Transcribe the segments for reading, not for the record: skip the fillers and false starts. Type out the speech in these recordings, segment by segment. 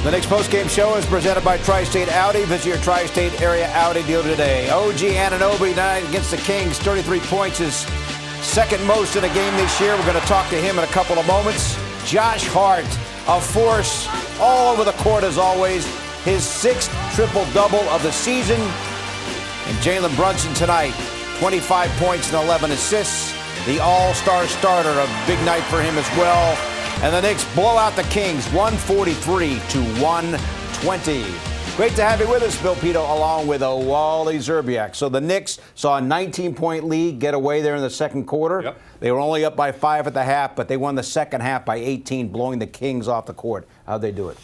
The Knicks postgame show is presented by Tri-State Audi. Visit your Tri-State area Audi dealer today. OG Anunoby tonight against the Kings. 33 points is second most in a game this year. We're going to talk to him in a couple of moments. Josh Hart, a force all over the court as always. His sixth triple-double of the season. And Jalen Brunson tonight, 25 points and 11 assists. The all-star starter, a big night for him as well. And the Knicks blow out the Kings, 143-120. Great to have you with us, Bill Pidto, along with Wally Szczerbiak. So the Knicks saw a 19-point lead get away there in the second quarter. Yep. They were only up by 5 at the half, but they won the second half by 18, blowing the Kings off the court. How'd they do it?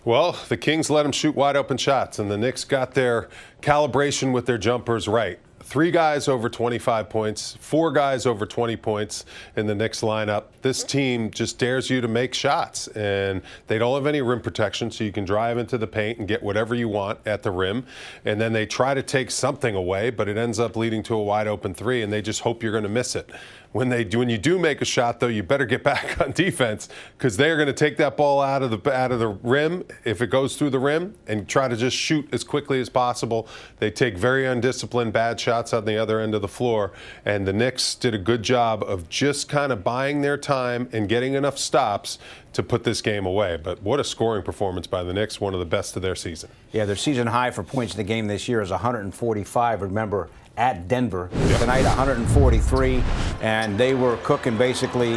Well, the Kings let them shoot wide open shots, and the Knicks got their calibration with their jumpers right. 3 guys over 25 points, 4 guys over 20 points in the Knicks lineup. This team just dares you to make shots, and they don't have any rim protection, so you can drive into the paint and get whatever you want at the rim. And then they try to take something away, but it ends up leading to a wide open 3, and they just hope you're going to miss it. When you do make a shot, though, you better get back on defense, because they're going to take that ball out of the rim if it goes through the rim and try to just shoot as quickly as possible. They take very undisciplined, bad shots on the other end of the floor, and the Knicks did a good job of just kind of buying their time and getting enough stops to put this game away. But what a scoring performance by the Knicks, one of the best of their season. Yeah, their season high for points in the game this year is 145. Remember, at Denver. Yep. Tonight, 143, and they were cooking basically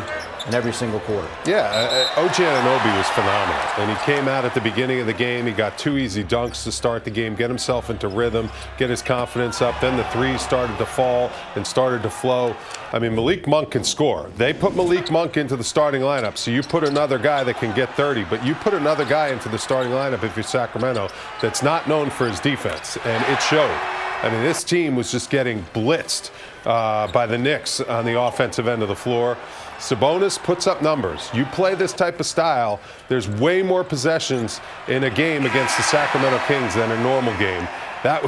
in every single quarter. Yeah, OG Anunoby was phenomenal, and he came out at the beginning of the game. He got 2 easy dunks to start the game, get himself into rhythm, get his confidence up. Then the threes started to fall and started to flow. I mean, Malik Monk can score. They put Malik Monk into the starting lineup, so you put another guy that can get 30, but you put another guy into the starting lineup if you're Sacramento that's not known for his defense, and it showed. I mean, this team was just getting blitzed by the Knicks on the offensive end of the floor. Sabonis puts up numbers. You play this type of style, there's way more possessions in a game against the Sacramento Kings than a normal game. That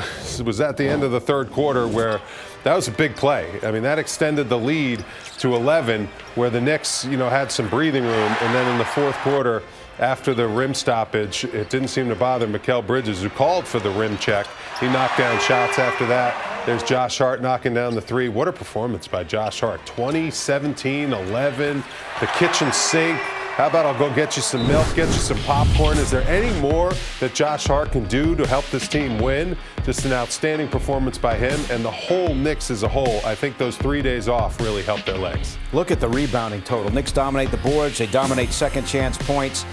was at the end of the third quarter where that was a big play. I mean, that extended the lead to 11, where the Knicks, had some breathing room. And then in the fourth quarter, after the rim stoppage, it didn't seem to bother Mikal Bridges, who called for the rim check. He knocked down shots after that. There's Josh Hart knocking down the 3. What a performance by Josh Hart. 20, 17, 11, the kitchen sink. How about I'll go get you some milk, get you some popcorn? Is there any more that Josh Hart can do to help this team win? Just an outstanding performance by him, and the whole Knicks as a whole. I think those 3 days off really helped their legs. Look at the rebounding total. Knicks dominate the boards. They dominate second chance points.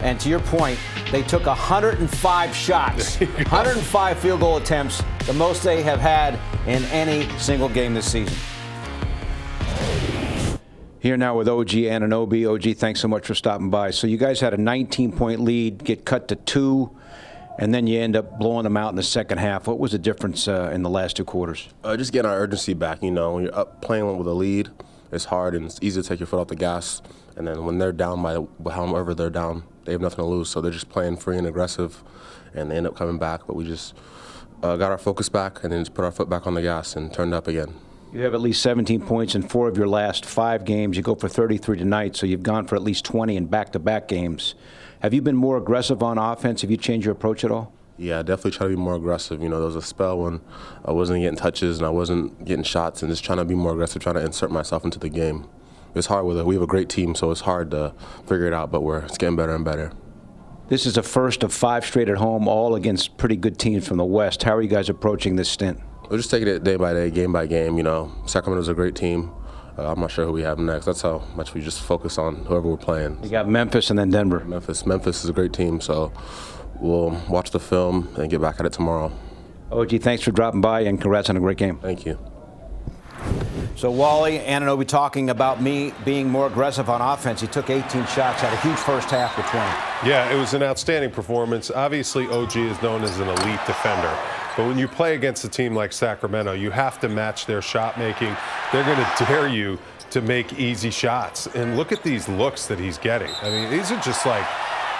And to your point, they took 105 shots, 105 field goal attempts, the most they have had in any single game this season. Here now with OG Anunoby. OG, thanks so much for stopping by. So you guys had a 19-point lead, get cut to 2, and then you end up blowing them out in the second half. What was the difference in the last 2 quarters? Just getting our urgency back. When you're up playing with a lead, it's hard and it's easy to take your foot off the gas. And then when they're down by however they're down, they have nothing to lose. So they're just playing free and aggressive, and they end up coming back. But we just got our focus back and then just put our foot back on the gas and turned up again. You have at least 17 points in 4 of your last 5 games. You go for 33 tonight, so you've gone for at least 20 in back-to-back games. Have you been more aggressive on offense? Have you changed your approach at all? Yeah, definitely try to be more aggressive. There was a spell when I wasn't getting touches and I wasn't getting shots, and just trying to be more aggressive, trying to insert myself into the game. It's hard with it. We have a great team, so it's hard to figure it out, but it's getting better and better. This is the first of 5 straight at home, all against pretty good teams from the West. How are you guys approaching this stint? We're just taking it day by day, game by game. Sacramento's a great team. I'm not sure who we have next. That's how much we just focus on whoever we're playing. You got Memphis and then Denver. Memphis is a great team, so we'll watch the film and get back at it tomorrow. OG, thanks for dropping by, and congrats on a great game. Thank you. So Wally Anunoby talking about me being more aggressive on offense. He took 18 shots, had a huge first half with 20. Yeah, it was an outstanding performance. Obviously, OG is known as an elite defender. But when you play against a team like Sacramento, you have to match their shot making. They're going to dare you to make easy shots. And look at these looks that he's getting. I mean, these are just like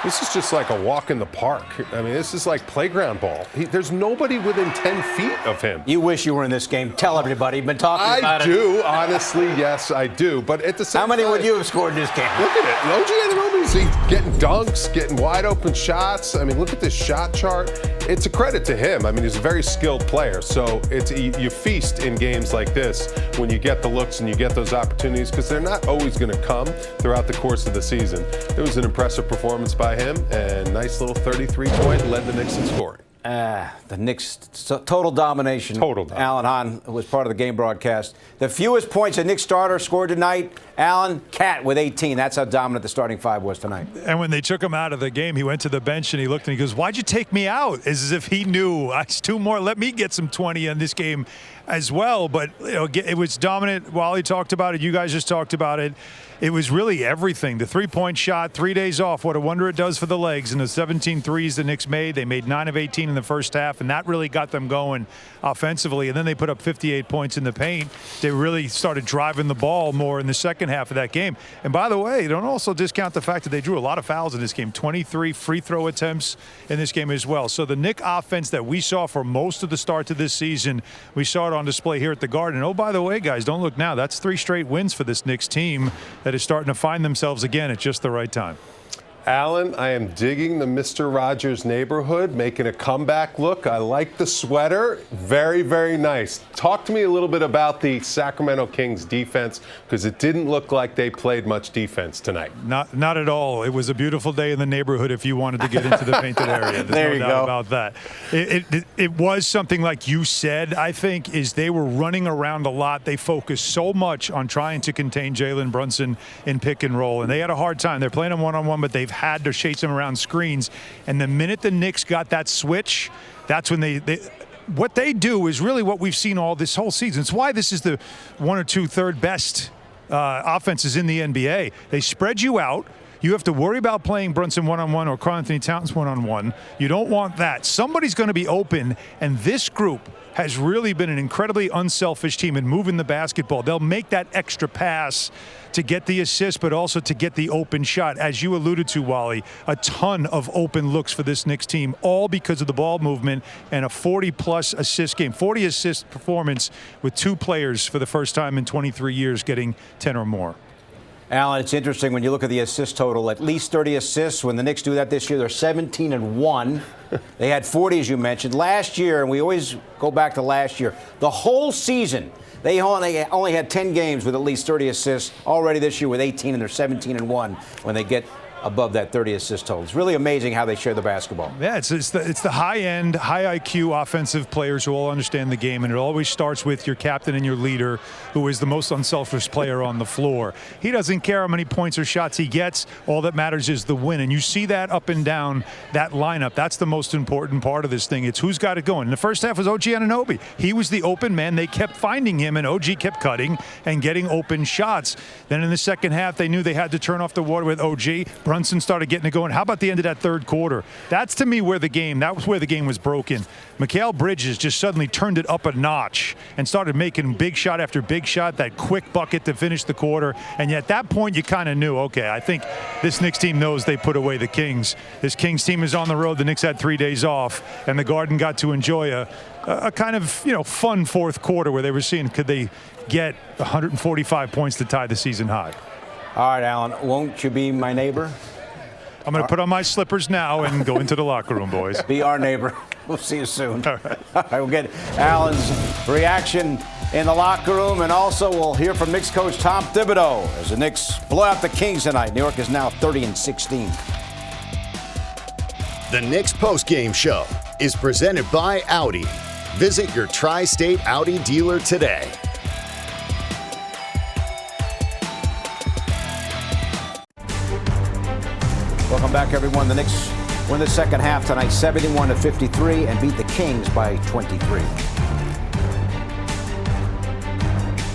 This is just like a walk in the park. I mean, this is like playground ball. There's nobody within 10 feet of him. You wish you were in this game. Tell everybody. You've been talking about it. I do, honestly, yes, I do. But at the same time, how many would you have scored in this game? Look at it. OG Anunoby's getting dunks, getting wide open shots. I mean, look at this shot chart. It's a credit to him. I mean, he's a very skilled player. So you feast in games like this when you get the looks and you get those opportunities, because they're not always going to come throughout the course of the season. It was an impressive performance by him, and nice little 33-point led the Knicks in scoring. The Knicks, total domination. Total domination. Alan Hahn was part of the game broadcast. The fewest points a Knicks starter scored tonight, Alan, Cat with 18. That's how dominant the starting five was tonight. And when they took him out of the game, he went to the bench and he looked and he goes, "Why'd you take me out?" As if he knew, it's two more, let me get some 20 in this game as well. But it was dominant. Wally talked about it. You guys just talked about it. It was really everything. The three-point shot, 3 days off, what a wonder it does for the legs. And the 17 threes the Knicks made, they made 9 of 18 in the first half, and that really got them going offensively. And then they put up 58 points in the paint. They really started driving the ball more in the second half of that game. And by the way, don't also discount the fact that they drew a lot of fouls in this game, 23 free throw attempts in this game as well. So the Knicks offense that we saw for most of the start to this season, we saw it on display here at the Garden. Oh, by the way, guys, don't look now. That's 3 straight wins for this Knicks team that is starting to find themselves again at just the right time. Alan, I am digging the Mr. Rogers neighborhood, making a comeback look. I like the sweater. Very, very nice. Talk to me a little bit about the Sacramento Kings defense, because it didn't look like they played much defense tonight. Not at all. It was a beautiful day in the neighborhood if you wanted to get into the painted area. There's no doubt about that. It was something like you said, I think, is they were running around a lot. They focused so much on trying to contain Jalen Brunson in pick and roll, and they had a hard time. They're playing him one-on-one, but they've had to chase him around screens. And the minute the Knicks got that switch, that's when what they do is really what we've seen all this whole season. It's why this is the 1 or 2 third best offenses in the NBA. They spread you out. You have to worry about playing Brunson one-on-one or Karl-Anthony Towns one-on-one. You don't want that. Somebody's going to be open, and this group has really been an incredibly unselfish team in moving the basketball. They'll make that extra pass to get the assist, but also to get the open shot. As you alluded to, Wally, a ton of open looks for this Knicks team, all because of the ball movement and a 40-plus assist game, 40 assist performance with 2 players for the first time in 23 years getting 10 or more. Alan, it's interesting when you look at the assist total, at least 30 assists. When the Knicks do that this year, they're 17-1. They had 40, as you mentioned. Last year, and we always go back to last year, the whole season, they only had 10 games with at least 30 assists. Already this year with 18, and they're 17-1 when they get above that 30 assist total. It's really amazing how they share the basketball. Yeah, it's the high-end, high IQ offensive players who all understand the game, and it always starts with your captain and your leader, who is the most unselfish player on the floor. He doesn't care how many points or shots he gets. All that matters is the win, and you see that up and down that lineup. That's the most important part of this thing. It's who's got it going. In the first half was OG Anunoby. He was the open man. They kept finding him, and OG kept cutting and getting open shots. Then in the second half, they knew they had to turn off the water with OG. Brunson started getting it going. How about the end of that third quarter? That's, to me, that was where the game was broken. Mikal Bridges just suddenly turned it up a notch and started making big shot after big shot, that quick bucket to finish the quarter. And yet at that point, you kind of knew, okay, I think this Knicks team knows they put away the Kings. This Kings team is on the road. The Knicks had 3 days off, and the Garden got to enjoy a kind of, fun fourth quarter where they were seeing, could they get 145 points to tie the season high? All right, Alan, won't you be my neighbor? I'm going to put on my slippers now and go into the locker room, boys. Be our neighbor. We'll see you soon. All right, we'll get Alan's reaction in the locker room, and also we'll hear from Knicks coach Tom Thibodeau as the Knicks blow out the Kings tonight. New York is now 30-16. The Knicks postgame show is presented by Audi. Visit your Tri-State Audi dealer today. Welcome back, everyone. The Knicks win the second half tonight, 71-53, and beat the Kings by 23.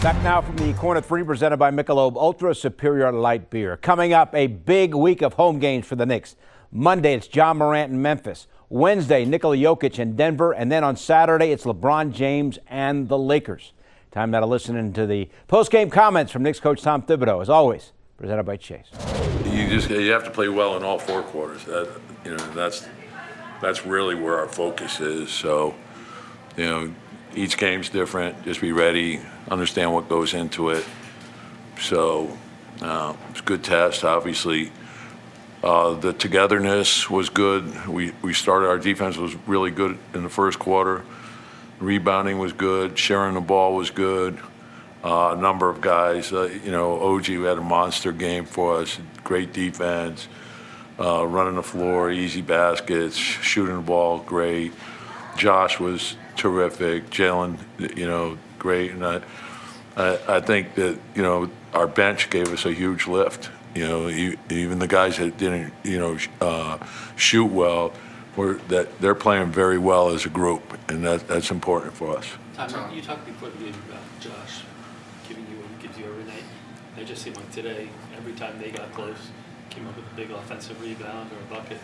Back now from the Corner 3, presented by Michelob Ultra Superior Light Beer. Coming up, a big week of home games for the Knicks. Monday, it's John Morant in Memphis. Wednesday, Nikola Jokic in Denver. And then on Saturday, it's LeBron James and the Lakers. Time now to listen to the post-game comments from Knicks coach Tom Thibodeau. As always, presented by Chase. You have to play well in all 4 quarters. That's really where our focus is. So, each game's different. Just be ready, understand what goes into it. So, it's a good test, obviously. The togetherness was good. We started, our defense was really good in the first quarter. Rebounding was good. Sharing the ball was good. A number of guys, OG had a monster game for us. Great defense, running the floor, easy baskets, shooting the ball, great. Josh was terrific. Jalen, great. And I think that, our bench gave us a huge lift. Even the guys that didn't, shoot well, they're playing very well as a group, and that's important for us. Tom, you talked before the game about Josh giving you what he gives you every night. It just seemed like today, every time they got close, came up with a big offensive rebound or a bucket.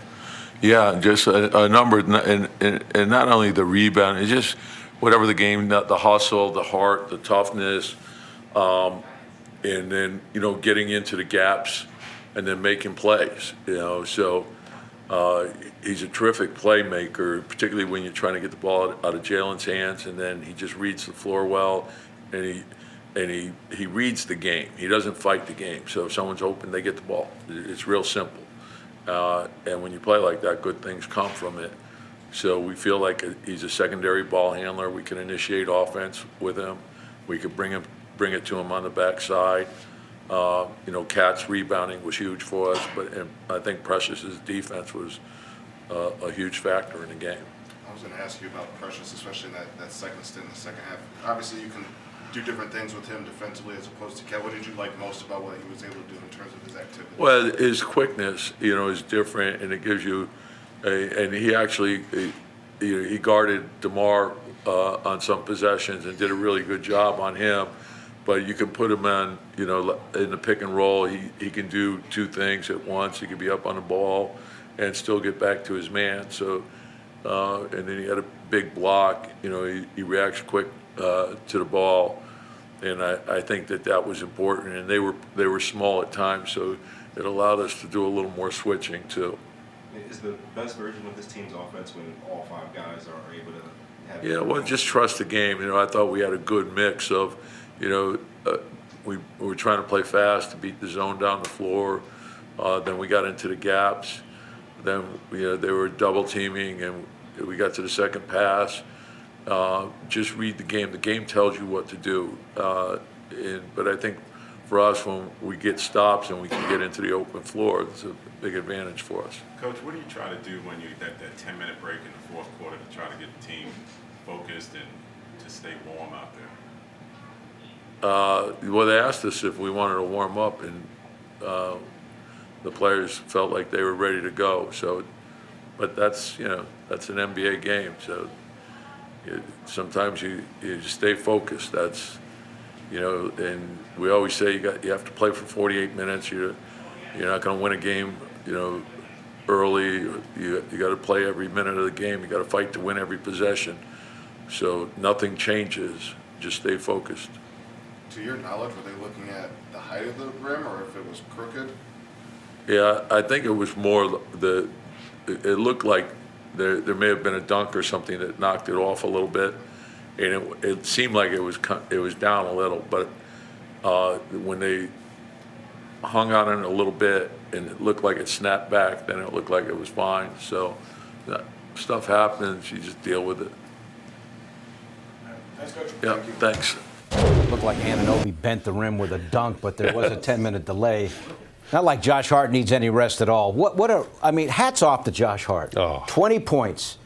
Yeah, just a number, and not only the rebound, it's just whatever the game, the hustle, the heart, the toughness, and then, getting into the gaps and then making plays, So he's a terrific playmaker, particularly when you're trying to get the ball out of Jalen's hands, and then he just reads the floor well, and he reads the game. He doesn't fight the game. So if someone's open, they get the ball. It's real simple. And when you play like that, good things come from it. So we feel like he's a secondary ball handler. We can initiate offense with him. We could bring it to him on the backside. Cat's rebounding was huge for us, and I think Precious's defense was a huge factor in the game. I was going to ask you about Precious, especially in that second stint in the second half. Obviously, you can do different things with him defensively as opposed to Cat. What did you like most about what he was able to do in terms of his activity? Well, his quickness, is different, and it gives you and he actually he guarded DeMar on some possessions and did a really good job on him. But you can put him on, in the pick and roll. He can do 2 things at once. He can be up on the ball and still get back to his man. So, and then he had a big block. He reacts quick to the ball, and I think that was important. And they were small at times, so it allowed us to do a little more switching too. Is the best version of this team's offense when all 5 guys are able to have? Yeah, well, just trust the game. I thought we had a good mix of. We were trying to play fast to beat the zone down the floor. Then we got into the gaps. Then they were double teaming, and we got to the second pass. Just read the game. The game tells you what to do. But I think for us, when we get stops and we can get into the open floor, it's a big advantage for us. Coach, what do you try to do when you that 10-minute break in the fourth quarter to try to get the team focused and to stay warm out there? Well, they asked us if we wanted to warm up, and the players felt like they were ready to go. So, but that's an NBA game. So sometimes you just stay focused. That's and we always say you have to play for 48 minutes. You're not going to win a game early. You got to play every minute of the game. You got to fight to win every possession. So nothing changes. Just stay focused. To your knowledge, were they looking at the height of the rim or if it was crooked? Yeah, I think it was more it looked like there may have been a dunk or something that knocked it off a little bit, and it seemed like it was down a little. But when they hung on it a little bit and it looked like it snapped back, then it looked like it was fine. So that stuff happens. You just deal with it. Thanks, Coach. Yeah, thanks. Looked like Anunoby bent the rim with a dunk, but there was a 10-minute delay. Not like Josh Hart needs any rest at all. Hats off to Josh Hart. 20 points,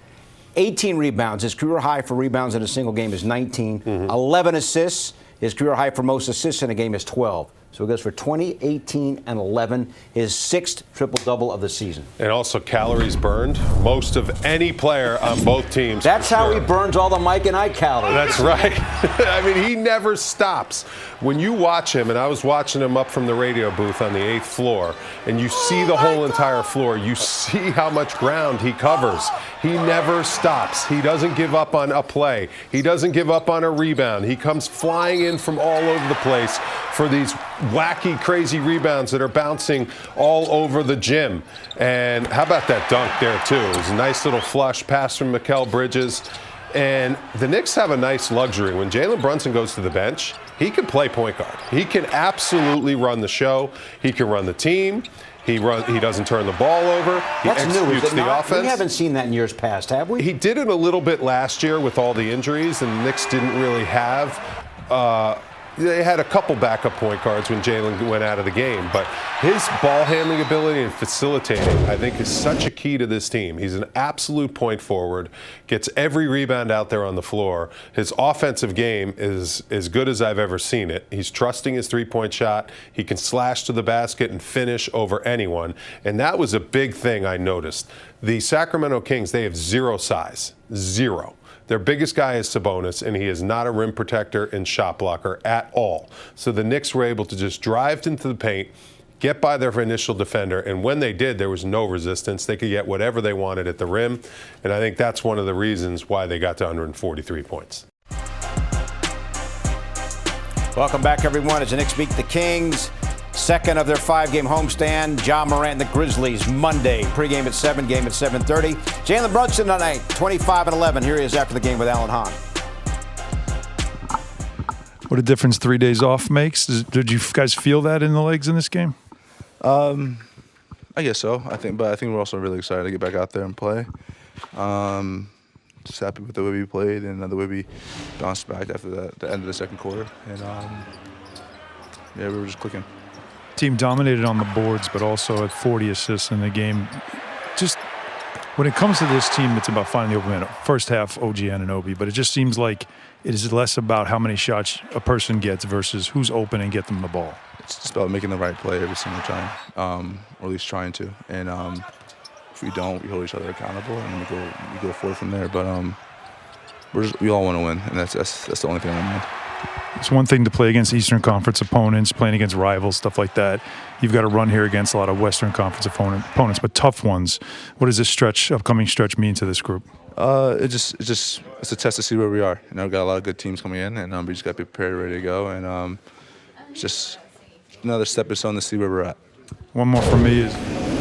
18 rebounds. His career high for rebounds in a single game is 19. 11 assists. His career high for most assists in a game is 12. So he goes for 20, 18, and 11, his 6th triple-double of the season. And also calories burned, most of any player on both teams. That's how he burns all the Mike and I calories. That's right. I mean, he never stops. When you watch him, and I was watching him up from the radio booth on the 8th floor, and you see the whole entire floor, you see how much ground he covers. He never stops. He doesn't give up on a play. He doesn't give up on a rebound. He comes flying in from all over the place for these wacky, crazy rebounds that are bouncing all over the gym. And how about that dunk there, too? It was a nice little flush pass from Mikal Bridges. And the Knicks have a nice luxury. When Jalen Brunson goes to the bench, he can play point guard. He can absolutely run the show. He can run the team. He doesn't turn the ball over. He executes the offense. We haven't seen that in years past, have we? He did it a little bit last year with all the injuries, and the Knicks didn't really have they had a couple backup point guards when Jalen went out of the game, but his ball handling ability and facilitating, I think, is such a key to this team. He's an absolute point forward, gets every rebound out there on the floor. His offensive game is as good as I've ever seen it. He's trusting his three-point shot. He can slash to the basket and finish over anyone, and that was a big thing I noticed. The Sacramento Kings, they have zero size, zero. Their biggest guy is Sabonis, and he is not a rim protector and shot blocker at all. So the Knicks were able to just drive into the paint, get by their initial defender, and when they did, there was no resistance. They could get whatever they wanted at the rim, and I think that's one of the reasons why they got to 143 points. Welcome back, everyone, as the Knicks beat the Kings. Second of their 5-game homestand. Ja Morant and the Grizzlies Monday. Pregame at 7, game at 7:30. Jalen Brunson tonight, 25 and 11. Here he is after the game with Alan Hahn. What a difference 3 days off makes. Did you guys feel that in the legs in this game? I guess so. I think we're also really excited to get back out there and play. Just happy with the way we played and the way we bounced back after the end of the second quarter. And yeah, we were just clicking. Team dominated on the boards, but also had 40 assists in the game. Just when it comes to this team, it's about finding the open man. First half, OG Anunoby, but it just seems like it is less about how many shots a person gets versus who's open and get them the ball. It's just about making the right play every single time, or at least trying to. And if we don't, we hold each other accountable, and we go forward from there. But we all want to win, and that's the only thing on my mind. It's one thing to play against Eastern Conference opponents, playing against rivals, stuff like that. You've got to run here against a lot of Western Conference opponents, but tough ones. What does this upcoming stretch mean to this group? It's a test to see where we are. You know, we've got a lot of good teams coming in, and we just got to be prepared, ready to go, and it's just another stepping stone to see where we're at. One more from me is.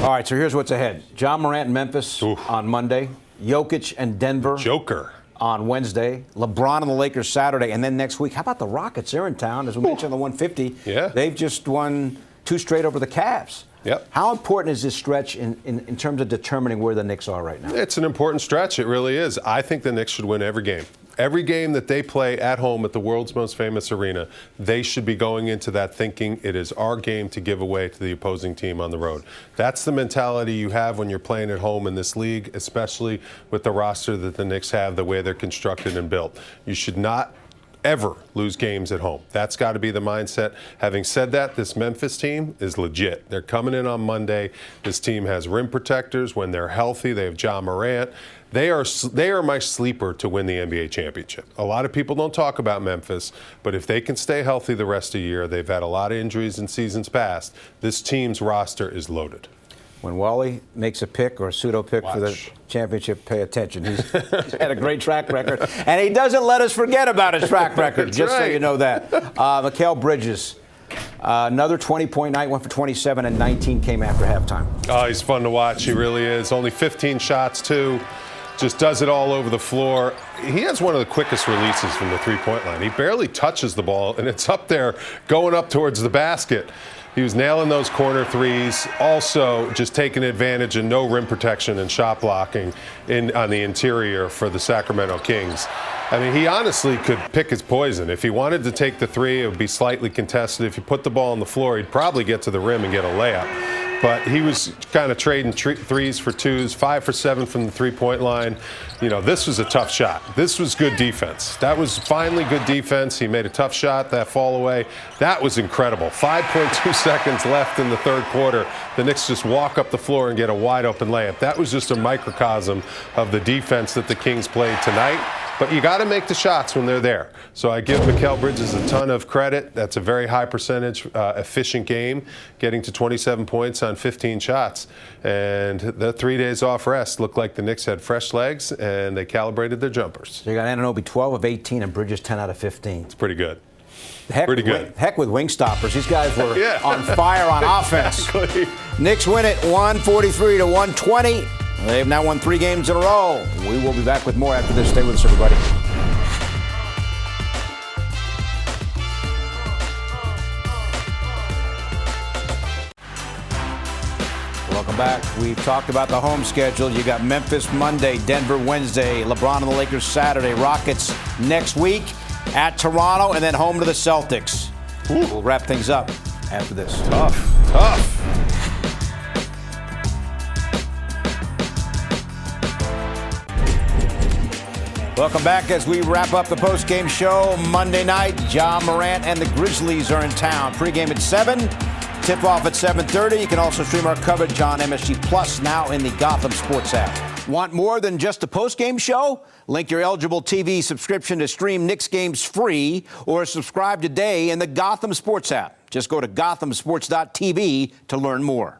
All right, so here's what's ahead. Ja Morant and Memphis on Monday. Jokic and Denver. Joker. On Wednesday, LeBron and the Lakers Saturday, and then next week, how about the Rockets? They're in town, as we mentioned, the 150. Yeah. They've just won 2 straight over the Cavs. Yep. How important is this stretch in terms of determining where the Knicks are right now? It's an important stretch. It really is. I think the Knicks should win every game. Every game that they play at home at the world's most famous arena, they should be going into that thinking it is our game to give away to the opposing team on the road. That's the mentality you have when you're playing at home in this league, especially with the roster that the Knicks have, the way they're constructed and built. You should not ever lose games at home. That's got to be the mindset. Having said that, this Memphis team is legit. They're coming in on Monday. This team has rim protectors. When they're healthy, they have Ja Morant. They are my sleeper to win the NBA championship. A lot of people don't talk about Memphis, but if they can stay healthy the rest of the year, they've had a lot of injuries in seasons past, this team's roster is loaded. When Wally makes a pick or a pseudo pick for the championship, pay attention. He's had a great track record, and he doesn't let us forget about his track record, just so you know that. Mikal Bridges, another 20-point night, went for 27, and 19 came after halftime. Oh, he's fun to watch. He really is. Only 15 shots, too. Just does it all over the floor. He has one of the quickest releases from the three-point line. He barely touches the ball, and it's up there going up towards the basket. He was nailing those corner threes, also just taking advantage of no rim protection and shot blocking on the interior for the Sacramento Kings. I mean, he honestly could pick his poison. If he wanted to take the three, it would be slightly contested. If you put the ball on the floor, he'd probably get to the rim and get a layup. But he was kind of trading threes for twos, 5 for 7 from the three-point line. You know, this was a tough shot. This was good defense. That was finally good defense. He made a tough shot, that fall away. That was incredible. 5.2 seconds left in the third quarter. The Knicks just walk up the floor and get a wide-open layup. That was just a microcosm of the defense that the Kings played tonight. But you got to make the shots when they're there. So I give Mikal Bridges a ton of credit. That's a very high percentage, efficient game, getting to 27 points on 15 shots. And the 3 days off rest looked like the Knicks had fresh legs, and they calibrated their jumpers. So you got Anunoby 12 of 18 and Bridges 10 out of 15. It's pretty good. Pretty good. Heck with wing stoppers. These guys were on fire on offense. Exactly. Knicks win it 143-120. They've now won 3 games in a row. We will be back with more after this. Stay with us, everybody. Welcome back. We've talked about the home schedule. You got Memphis Monday, Denver Wednesday, LeBron and the Lakers Saturday, Rockets next week at Toronto, and then home to the Celtics. We'll wrap things up after this. Tough. Welcome back as we wrap up the post-game show. Monday night, Ja Morant and the Grizzlies are in town. Pre-game at 7, tip-off at 7:30. You can also stream our coverage on MSG Plus, now in the Gotham Sports app. Want more than just a post-game show? Link your eligible TV subscription to stream Knicks games free or subscribe today in the Gotham Sports app. Just go to gothamsports.tv to learn more.